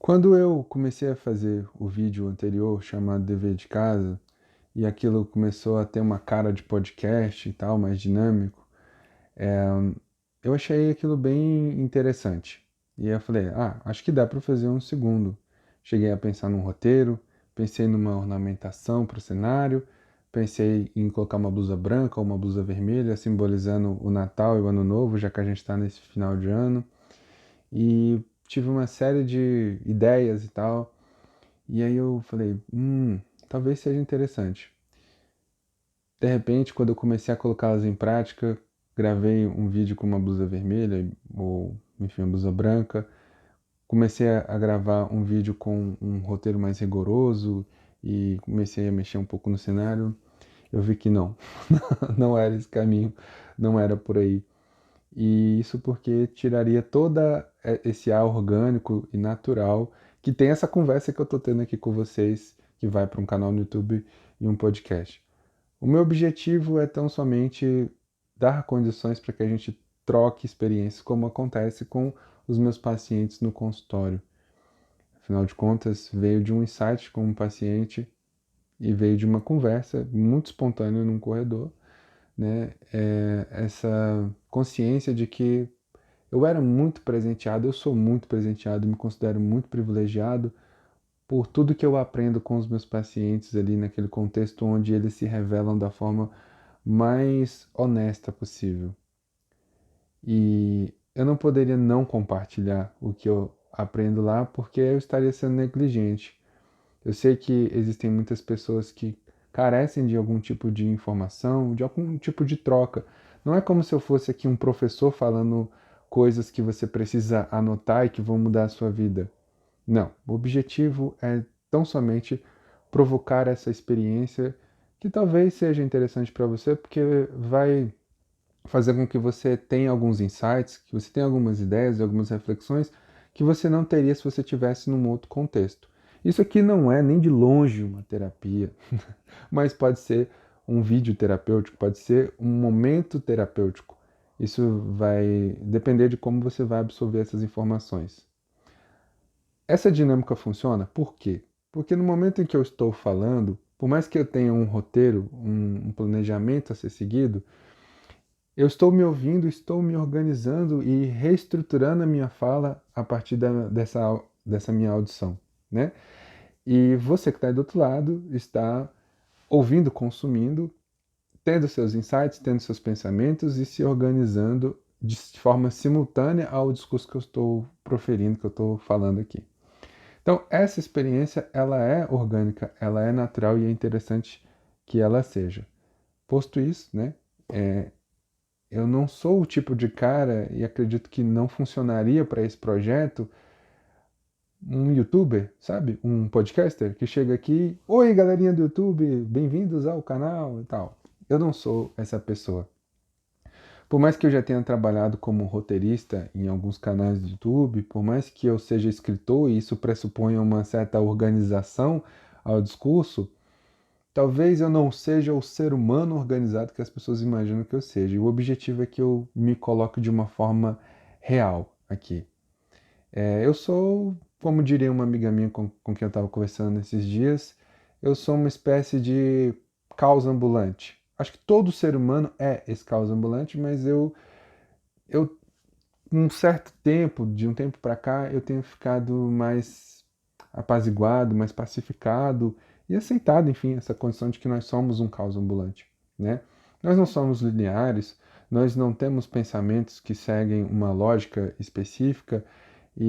Quando eu comecei a fazer o vídeo anterior chamado Dever de Casa, e aquilo começou a ter uma cara de podcast e tal, mais dinâmico, eu achei aquilo bem interessante. E eu falei, acho que dá para fazer um segundo. Cheguei a pensar num roteiro, pensei numa ornamentação para o cenário, pensei em colocar uma blusa branca ou uma blusa vermelha, simbolizando o Natal e o Ano Novo, já que a gente está nesse final de ano. E tive uma série de ideias e tal. E aí eu falei, talvez seja interessante. De repente, quando eu comecei a colocá-las em prática, gravei um vídeo com uma blusa vermelha, ou enfim, uma blusa branca. Comecei a gravar um vídeo com um roteiro mais rigoroso e comecei a mexer um pouco no cenário. Eu vi que não, não era esse caminho, não era por aí. E isso porque tiraria toda esse ar orgânico e natural que tem essa conversa que eu tô tendo aqui com vocês, que vai para um canal no YouTube e um podcast. O meu objetivo é tão somente dar condições para que a gente troque experiências, como acontece com os meus pacientes no consultório. Afinal de contas, veio de um insight com um paciente e veio de uma conversa muito espontânea num corredor, né? Essa consciência de que eu era muito presenteado, eu sou muito presenteado, me considero muito privilegiado por tudo que eu aprendo com os meus pacientes ali naquele contexto onde eles se revelam da forma mais honesta possível. E eu não poderia não compartilhar o que eu aprendo lá porque eu estaria sendo negligente. Eu sei que existem muitas pessoas que carecem de algum tipo de informação, de algum tipo de troca. Não é como se eu fosse aqui um professor falando coisas que você precisa anotar e que vão mudar a sua vida. Não, o objetivo é tão somente provocar essa experiência que talvez seja interessante para você, porque vai fazer com que você tenha alguns insights, que você tenha algumas ideias, algumas reflexões que você não teria se você tivesse num outro contexto. Isso aqui não é nem de longe uma terapia, mas pode ser um vídeo terapêutico, pode ser um momento terapêutico. Isso vai depender de como você vai absorver essas informações. Essa dinâmica funciona por quê? Porque no momento em que eu estou falando, por mais que eu tenha um roteiro, um planejamento a ser seguido, eu estou me ouvindo, estou me organizando e reestruturando a minha fala a partir dessa minha audição, né? E você que está aí do outro lado está ouvindo, consumindo, tendo seus insights, tendo seus pensamentos e se organizando de forma simultânea ao discurso que eu estou proferindo, que eu estou falando aqui. Então, essa experiência, ela é orgânica, ela é natural e é interessante que ela seja. Posto isso, né? Eu não sou o tipo de cara, e acredito que não funcionaria para esse projeto, um youtuber, sabe? Um podcaster que chega aqui, oi galerinha do YouTube, bem-vindos ao canal e tal. Eu não sou essa pessoa. Por mais que eu já tenha trabalhado como roteirista em alguns canais do YouTube, por mais que eu seja escritor e isso pressuponha uma certa organização ao discurso, talvez eu não seja o ser humano organizado que as pessoas imaginam que eu seja. E o objetivo é que eu me coloque de uma forma real aqui. Eu sou, como diria uma amiga minha com quem eu estava conversando nesses dias, eu sou uma espécie de caos ambulante. Acho que todo ser humano é esse caos ambulante, mas eu um certo tempo, de um tempo para cá, eu tenho ficado mais apaziguado, mais pacificado e aceitado, enfim, essa condição de que nós somos um caos ambulante, né? Nós não somos lineares, nós não temos pensamentos que seguem uma lógica específica e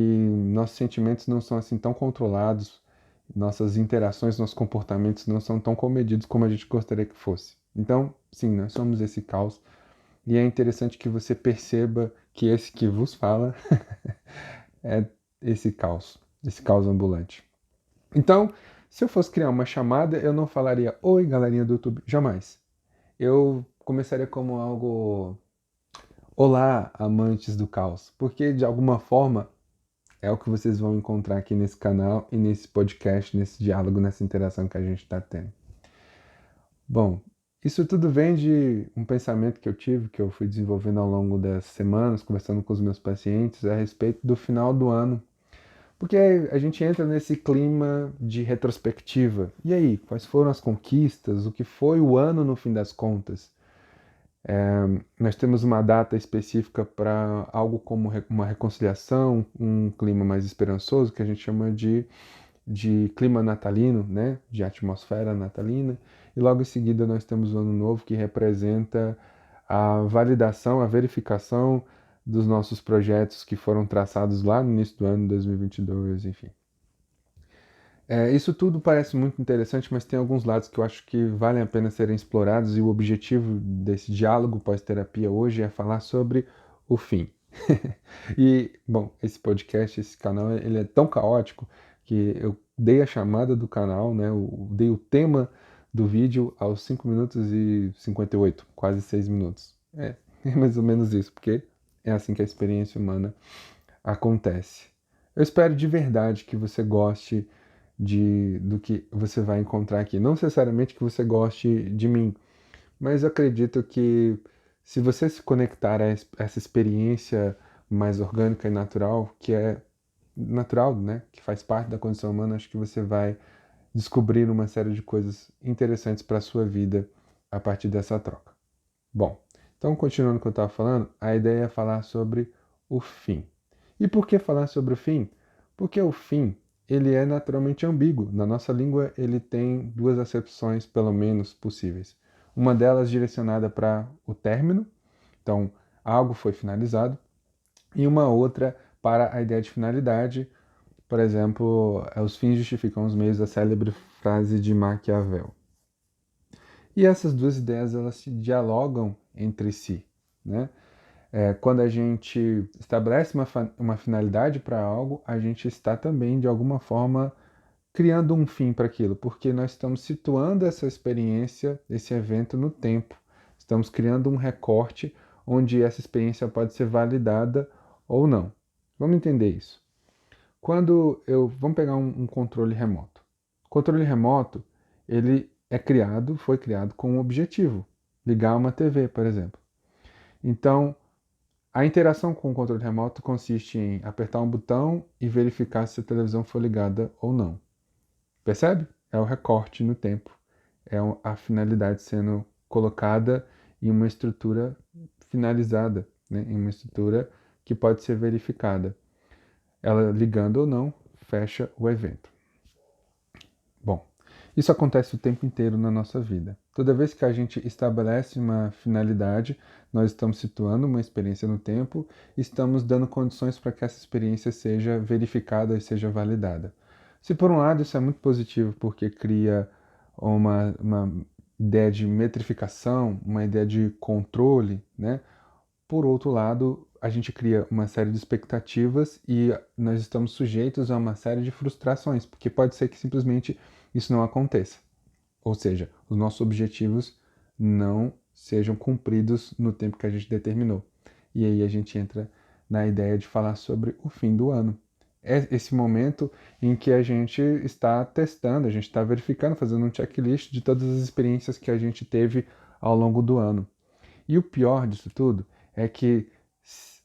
nossos sentimentos não são assim tão controlados, nossas interações, nossos comportamentos não são tão comedidos como a gente gostaria que fosse. Então, sim, nós somos esse caos e é interessante que você perceba que esse que vos fala é esse caos ambulante. Então, se eu fosse criar uma chamada, eu não falaria oi, galerinha do YouTube, jamais. Eu começaria como algo olá, amantes do caos, porque de alguma forma é o que vocês vão encontrar aqui nesse canal e nesse podcast, nesse diálogo, nessa interação que a gente está tendo. Bom, isso tudo vem de um pensamento que eu tive, que eu fui desenvolvendo ao longo das semanas, conversando com os meus pacientes a respeito do final do ano. Porque a gente entra nesse clima de retrospectiva. E aí, quais foram as conquistas? O que foi o ano no fim das contas? Nós temos uma data específica para algo como uma reconciliação, um clima mais esperançoso, que a gente chama de clima natalino, né? De atmosfera natalina. E logo em seguida nós temos o Ano Novo, que representa a validação, a verificação dos nossos projetos que foram traçados lá no início do ano 2022, enfim. Isso tudo parece muito interessante, mas tem alguns lados que eu acho que valem a pena serem explorados, e o objetivo desse diálogo pós-terapia hoje é falar sobre o fim. E, bom, esse podcast, esse canal, ele é tão caótico que eu dei a chamada do canal, né, eu dei o tema do vídeo aos 5 minutos e 58, quase 6 minutos. É mais ou menos isso, porque é assim que a experiência humana acontece. Eu espero de verdade que você goste do que você vai encontrar aqui. Não necessariamente que você goste de mim, mas eu acredito que se você se conectar a essa experiência mais orgânica e natural, que é natural, né, que faz parte da condição humana, acho que você vai descobrir uma série de coisas interessantes para a sua vida a partir dessa troca. Bom, então continuando o que eu estava falando, a ideia é falar sobre o fim. E por que falar sobre o fim? Porque o fim, ele é naturalmente ambíguo. Na nossa língua, ele tem duas acepções, pelo menos, possíveis. Uma delas direcionada para o término, então algo foi finalizado, e uma outra para a ideia de finalidade, por exemplo, os fins justificam os meios, a célebre frase de Maquiavel. E essas duas ideias, elas se dialogam entre si, né? Quando a gente estabelece uma finalidade para algo, a gente está também, de alguma forma, criando um fim para aquilo, porque nós estamos situando essa experiência, esse evento no tempo. Estamos criando um recorte onde essa experiência pode ser validada ou não. Vamos entender isso. Vamos pegar um controle remoto. O controle remoto, ele foi criado com um objetivo, ligar uma TV, por exemplo. Então, a interação com o controle remoto consiste em apertar um botão e verificar se a televisão foi ligada ou não. Percebe? É o recorte no tempo. É a finalidade sendo colocada em uma estrutura finalizada, né? Em uma estrutura que pode ser verificada. Ela ligando ou não, fecha o evento. Bom, isso acontece o tempo inteiro na nossa vida. Toda vez que a gente estabelece uma finalidade, nós estamos situando uma experiência no tempo, estamos dando condições para que essa experiência seja verificada e seja validada. Se por um lado isso é muito positivo porque cria uma ideia de metrificação, uma ideia de controle, né? Por outro lado, a gente cria uma série de expectativas e nós estamos sujeitos a uma série de frustrações, porque pode ser que simplesmente isso não aconteça. Ou seja, os nossos objetivos não sejam cumpridos no tempo que a gente determinou. E aí a gente entra na ideia de falar sobre o fim do ano. É esse momento em que a gente está testando, a gente está verificando, fazendo um checklist de todas as experiências que a gente teve ao longo do ano. E o pior disso tudo é que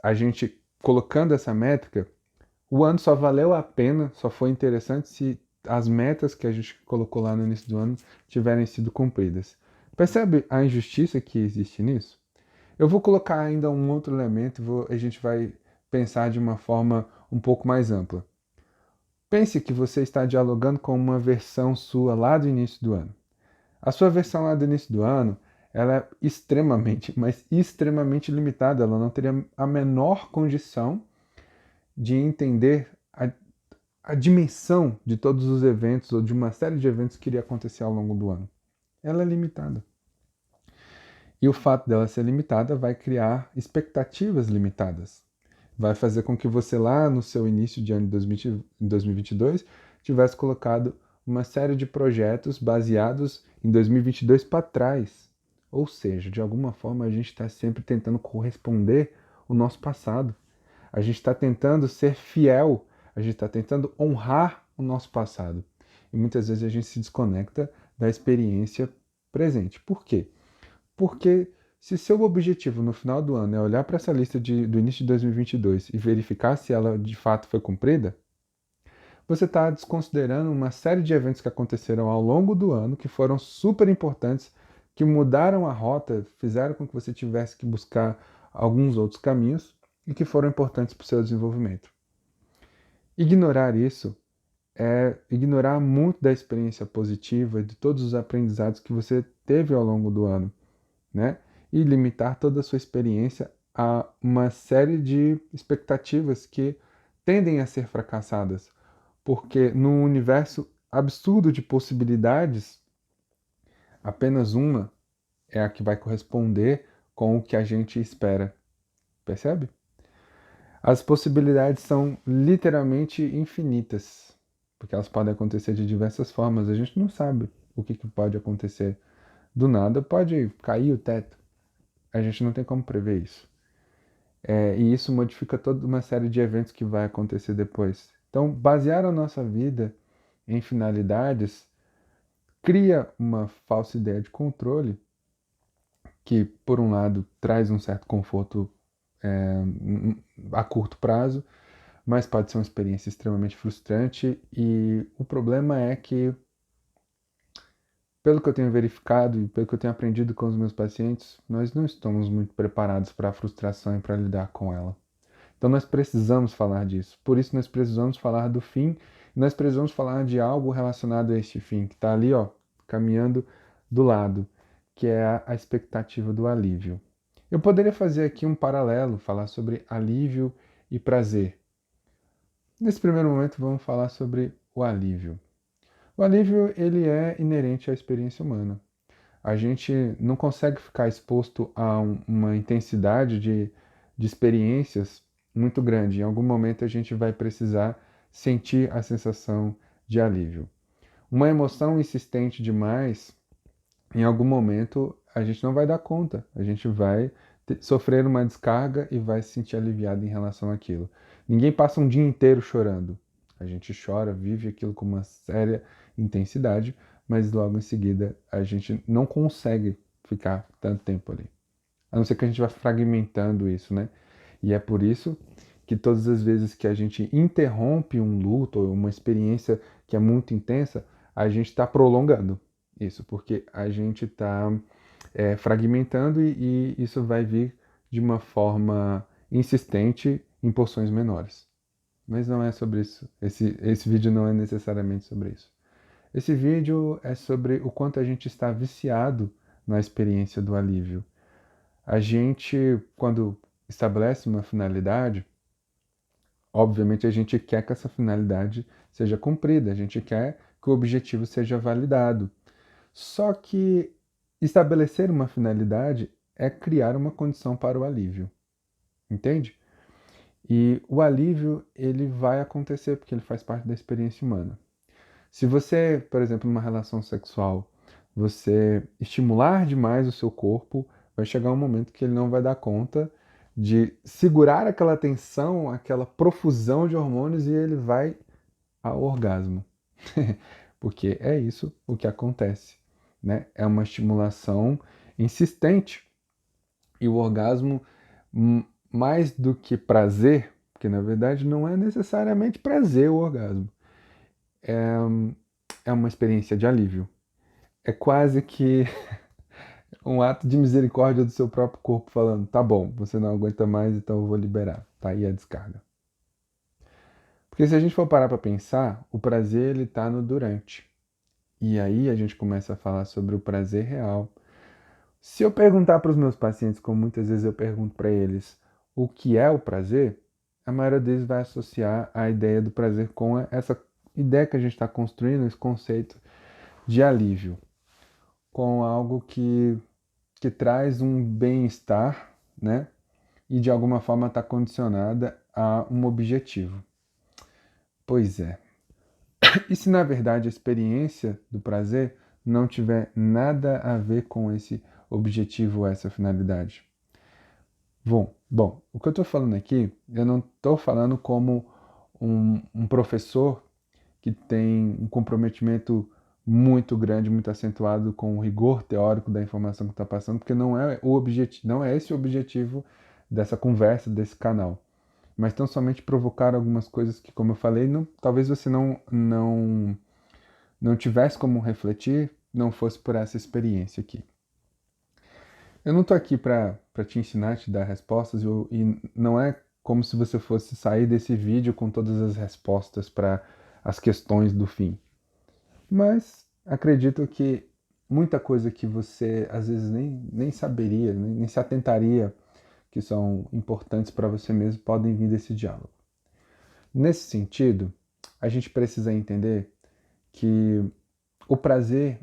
a gente colocando essa métrica, o ano só valeu a pena, só foi interessante se as metas que a gente colocou lá no início do ano tiverem sido cumpridas. Percebe a injustiça que existe nisso? Eu vou colocar ainda um outro elemento, a gente vai pensar de uma forma um pouco mais ampla. Pense que você está dialogando com uma versão sua lá do início do ano. A sua versão lá do início do ano, ela é extremamente, mas extremamente limitada. Ela não teria a menor condição de entender a dimensão de todos os eventos ou de uma série de eventos que iria acontecer ao longo do ano. Ela é limitada. E o fato dela ser limitada vai criar expectativas limitadas. Vai fazer com que você lá no seu início de ano de 2022 tivesse colocado uma série de projetos baseados em 2022 para trás. Ou seja, de alguma forma a gente está sempre tentando corresponder o nosso passado. A gente está tentando ser fiel, a gente está tentando honrar o nosso passado. E muitas vezes a gente se desconecta da experiência presente. Por quê? Porque se seu objetivo no final do ano é olhar para essa lista do início de 2022 e verificar se ela de fato foi cumprida, você está desconsiderando uma série de eventos que aconteceram ao longo do ano, que foram super importantes, que mudaram a rota, fizeram com que você tivesse que buscar alguns outros caminhos e que foram importantes para o seu desenvolvimento. Ignorar isso é ignorar muito da experiência positiva, de todos os aprendizados que você teve ao longo do ano, né? E limitar toda a sua experiência a uma série de expectativas que tendem a ser fracassadas, porque num universo absurdo de possibilidades, apenas uma é a que vai corresponder com o que a gente espera. Percebe? As possibilidades são literalmente infinitas, porque elas podem acontecer de diversas formas. A gente não sabe o que pode acontecer. Do nada pode cair o teto. A gente não tem como prever isso. E isso modifica toda uma série de eventos que vai acontecer depois. Então, basear a nossa vida em finalidades cria uma falsa ideia de controle que, por um lado, traz um certo conforto a curto prazo, mas pode ser uma experiência extremamente frustrante. E o problema é que, pelo que eu tenho verificado e pelo que eu tenho aprendido com os meus pacientes, nós não estamos muito preparados para a frustração e para lidar com ela. Então nós precisamos falar disso. Por isso nós precisamos falar do fim, e nós precisamos falar de algo relacionado a este fim, que está ali, ó, caminhando do lado, que é a expectativa do alívio. Eu poderia fazer aqui um paralelo, falar sobre alívio e prazer. Nesse primeiro momento vamos falar sobre o alívio. O alívio, ele é inerente à experiência humana. A gente não consegue ficar exposto a uma intensidade de experiências muito grande. Em algum momento a gente vai precisar sentir a sensação de alívio. Uma emoção insistente demais, em algum momento a gente não vai dar conta. A gente vai sofrer uma descarga e vai se sentir aliviado em relação àquilo. Ninguém passa um dia inteiro chorando. A gente chora, vive aquilo com uma séria intensidade, mas logo em seguida a gente não consegue ficar tanto tempo ali. A não ser que a gente vá fragmentando isso, né? E é por isso que todas as vezes que a gente interrompe um luto ou uma experiência que é muito intensa, a gente está prolongando isso, porque a gente está fragmentando e isso vai vir de uma forma insistente em porções menores. Mas não é sobre isso. Esse vídeo não é necessariamente sobre isso. Esse vídeo é sobre o quanto a gente está viciado na experiência do alívio. A gente, quando estabelece uma finalidade, obviamente a gente quer que essa finalidade seja cumprida, a gente quer que o objetivo seja validado. Só que estabelecer uma finalidade é criar uma condição para o alívio. Entende? E o alívio, ele vai acontecer porque ele faz parte da experiência humana. Se você, por exemplo, numa relação sexual, você estimular demais o seu corpo, vai chegar um momento que ele não vai dar conta de segurar aquela tensão, aquela profusão de hormônios e ele vai ao orgasmo. Porque é isso o que acontece, né? É uma estimulação insistente. E o orgasmo, mais do que prazer, porque na verdade não é necessariamente prazer o orgasmo, é uma experiência de alívio. É quase que um ato de misericórdia do seu próprio corpo falando, tá bom, você não aguenta mais, então eu vou liberar. Tá aí a descarga. Porque se a gente for parar para pensar, o prazer ele tá no durante. E aí a gente começa a falar sobre o prazer real. Se eu perguntar para os meus pacientes, como muitas vezes eu pergunto para eles, o que é o prazer, a maioria deles vai associar a ideia do prazer com essa ideia que a gente está construindo, esse conceito de alívio, com algo que traz um bem-estar, né? E de alguma forma está condicionada a um objetivo. Pois é. E se na verdade a experiência do prazer não tiver nada a ver com esse objetivo ou essa finalidade? Bom, o que eu estou falando aqui, eu não estou falando como um professor que tem um comprometimento muito grande, muito acentuado com o rigor teórico da informação que está passando, porque não é o objetivo, não é esse o objetivo dessa conversa, desse canal. mas tão somente provocar algumas coisas que, como eu falei, talvez você não tivesse como refletir, não fosse por essa experiência aqui. Eu não estou aqui para te ensinar, te dar respostas, e não é como se você fosse sair desse vídeo com todas as respostas para as questões do fim. Mas acredito que muita coisa que você às vezes nem saberia, nem se atentaria que são importantes para você mesmo podem vir desse diálogo. Nesse sentido, a gente precisa entender que o prazer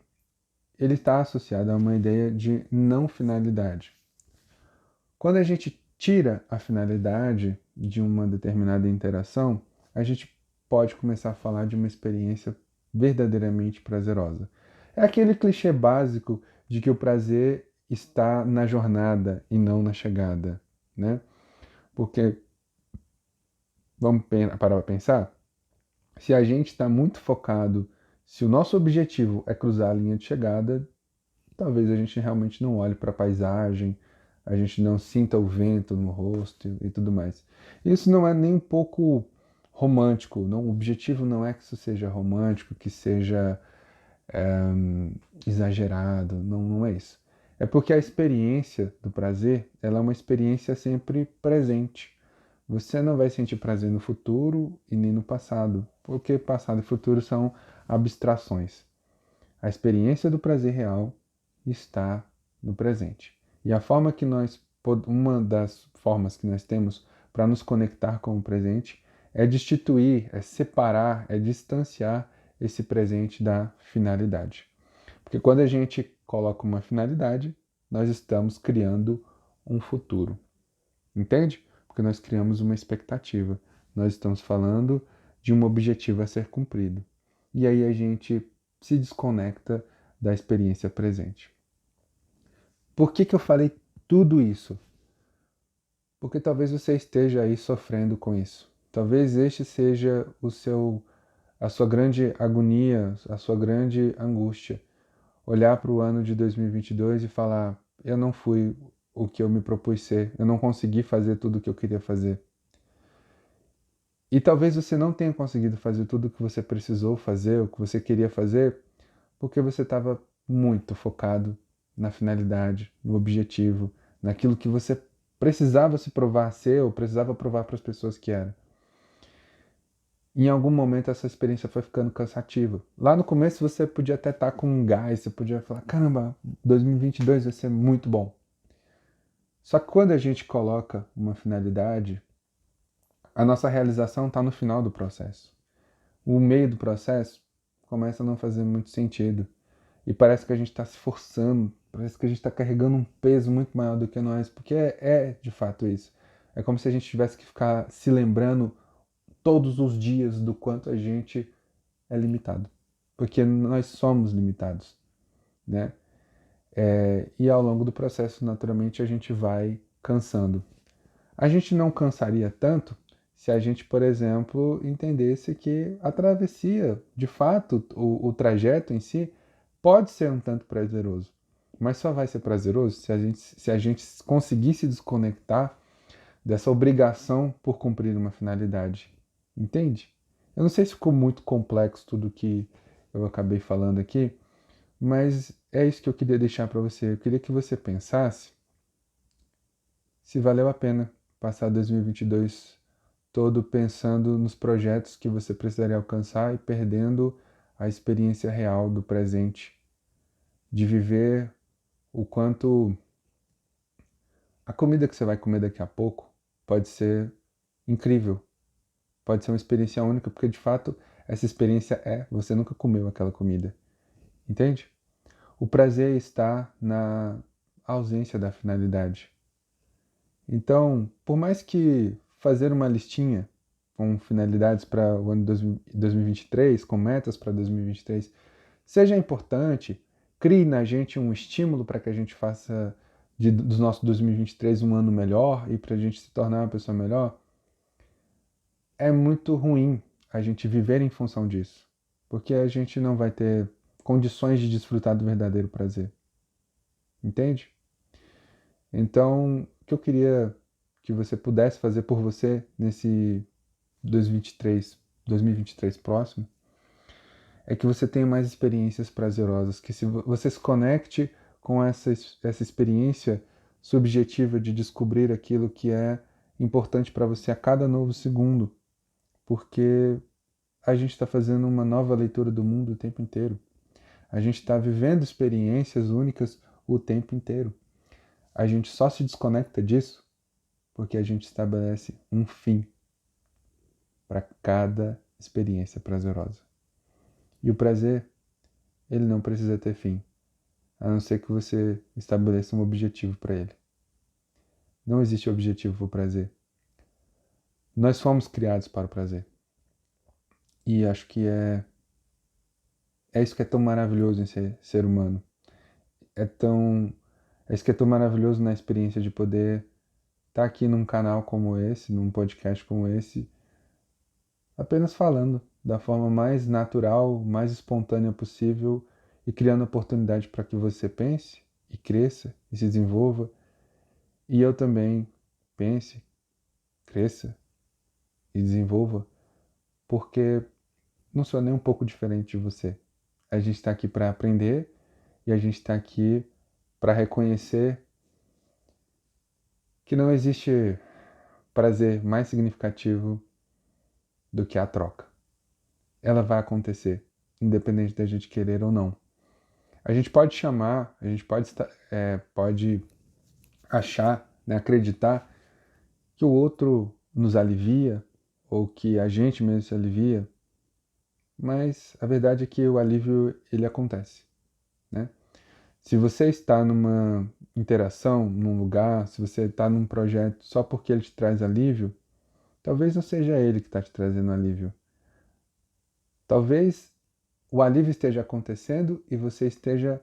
ele está associado a uma ideia de não finalidade. Quando a gente tira a finalidade de uma determinada interação, a gente pode começar a falar de uma experiência verdadeiramente prazerosa. É aquele clichê básico de que o prazer está na jornada e não na chegada, né? Porque, vamos parar para pensar, se a gente está muito focado, se o nosso objetivo é cruzar a linha de chegada, talvez a gente realmente não olhe para a paisagem, a gente não sinta o vento no rosto e tudo mais. Isso não é nem um pouco romântico, não, o objetivo não é que isso seja romântico, que seja exagerado, não é isso. É porque a experiência do prazer, ela é uma experiência sempre presente. Você não vai sentir prazer no futuro e nem no passado, porque passado e futuro são abstrações. A experiência do prazer real está no presente. E a forma que uma das formas que nós temos para nos conectar com o presente é destituir, é separar, é distanciar esse presente da finalidade. Porque quando a gente coloca uma finalidade, nós estamos criando um futuro. Entende? Porque nós criamos uma expectativa. Nós estamos falando de um objetivo a ser cumprido. E aí a gente se desconecta da experiência presente. Por que eu falei tudo isso? Porque talvez você esteja aí sofrendo com isso. Talvez este seja a sua grande agonia, a sua grande angústia. Olhar para o ano de 2022 e falar: eu não fui o que eu me propus ser, eu não consegui fazer tudo o que eu queria fazer. E talvez você não tenha conseguido fazer tudo o que você precisou fazer, o que você queria fazer, porque você estava muito focado na finalidade, no objetivo, naquilo que você precisava se provar ser ou precisava provar para as pessoas que era. Em algum momento essa experiência foi ficando cansativa. Lá no começo você podia até estar com um gás, você podia falar: caramba, 2022 vai ser muito bom. Só que quando a gente coloca uma finalidade, a nossa realização está no final do processo. O meio do processo começa a não fazer muito sentido. E parece que a gente está se forçando, parece que a gente está carregando um peso muito maior do que nós, porque é de fato isso. É como se a gente tivesse que ficar se lembrando todos os dias do quanto a gente é limitado. Porque nós somos limitados, né? E ao longo do processo, naturalmente, a gente vai cansando. A gente não cansaria tanto se a gente, por exemplo, entendesse que a travessia, de fato, o trajeto em si, pode ser um tanto prazeroso. Mas só vai ser prazeroso se a gente conseguir se desconectar dessa obrigação por cumprir uma finalidade. Entende? Eu não sei se ficou muito complexo tudo que eu acabei falando aqui, mas é isso que eu queria deixar para você. Eu queria que você pensasse se valeu a pena passar 2022 todo pensando nos projetos que você precisaria alcançar e perdendo a experiência real do presente, de viver o quanto a comida que você vai comer daqui a pouco pode ser incrível, pode ser uma experiência única, porque de fato essa experiência você nunca comeu aquela comida, entende? O prazer está na ausência da finalidade. Então, por mais que fazer uma listinha com finalidades para o ano 2023, com metas para 2023, seja importante, crie na gente um estímulo para que a gente faça dos nossos 2023 um ano melhor e para a gente se tornar uma pessoa melhor, é muito ruim a gente viver em função disso, porque a gente não vai ter condições de desfrutar do verdadeiro prazer. Entende? Então, o que eu queria que você pudesse fazer por você nesse 2023 próximo, é que você tenha mais experiências prazerosas, que você se conecte com essa experiência subjetiva de descobrir aquilo que é importante para você a cada novo segundo, porque a gente está fazendo uma nova leitura do mundo o tempo inteiro. A gente está vivendo experiências únicas o tempo inteiro. A gente só se desconecta disso porque a gente estabelece um fim para cada experiência prazerosa. E o prazer, ele não precisa ter fim, a não ser que você estabeleça um objetivo para ele. Não existe objetivo para o prazer. Nós fomos criados para o prazer. E acho que é isso que é tão maravilhoso em ser humano. É isso que é tão maravilhoso na experiência de poder estar aqui num canal como esse, num podcast como esse, apenas falando da forma mais natural, mais espontânea possível e criando oportunidade para que você pense e cresça e se desenvolva. E eu também pense, cresça e desenvolva, porque não sou nem um pouco diferente de você. A gente está aqui para aprender e a gente está aqui para reconhecer que não existe prazer mais significativo do que a troca. Ela vai acontecer, independente da gente querer ou não. A gente pode chamar, a gente pode achar, né, acreditar que o outro nos alivia ou que a gente mesmo se alivia, mas a verdade é que o alívio ele acontece, né? Se você está numa interação, num lugar, se você está num projeto só porque ele te traz alívio, talvez não seja ele que está te trazendo alívio. Talvez o alívio esteja acontecendo e você esteja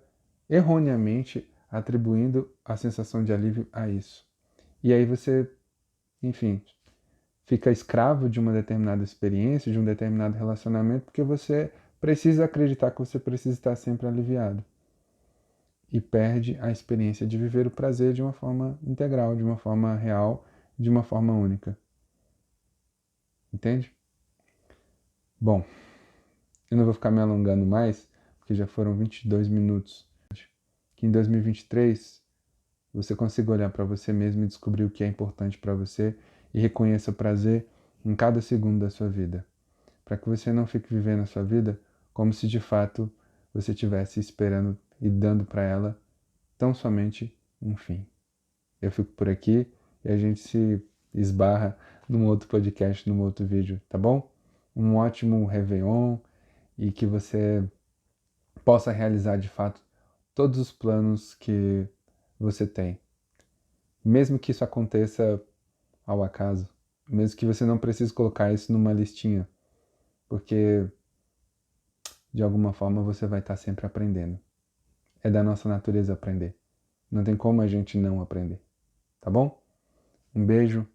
erroneamente atribuindo a sensação de alívio a isso. E aí você, enfim, fica escravo de uma determinada experiência, de um determinado relacionamento, porque você precisa acreditar que você precisa estar sempre aliviado. E perde a experiência de viver o prazer de uma forma integral, de uma forma real, de uma forma única. Entende? Bom, eu não vou ficar me alongando mais, porque já foram 22 minutos. Que em 2023 você consiga olhar para você mesmo e descobrir o que é importante para você e reconheça o prazer em cada segundo da sua vida. Para que você não fique vivendo a sua vida como se de fato você estivesse esperando e dando para ela tão somente um fim. Eu fico por aqui e a gente se esbarra num outro podcast, num outro vídeo, tá bom? Um ótimo Réveillon e que você possa realizar de fato todos os planos que você tem. Mesmo que isso aconteça ao acaso, mesmo que você não precise colocar isso numa listinha, porque de alguma forma você vai estar sempre aprendendo. É da nossa natureza aprender. Não tem como a gente não aprender. Tá bom? Um beijo.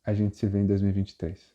A gente se vê em 2023.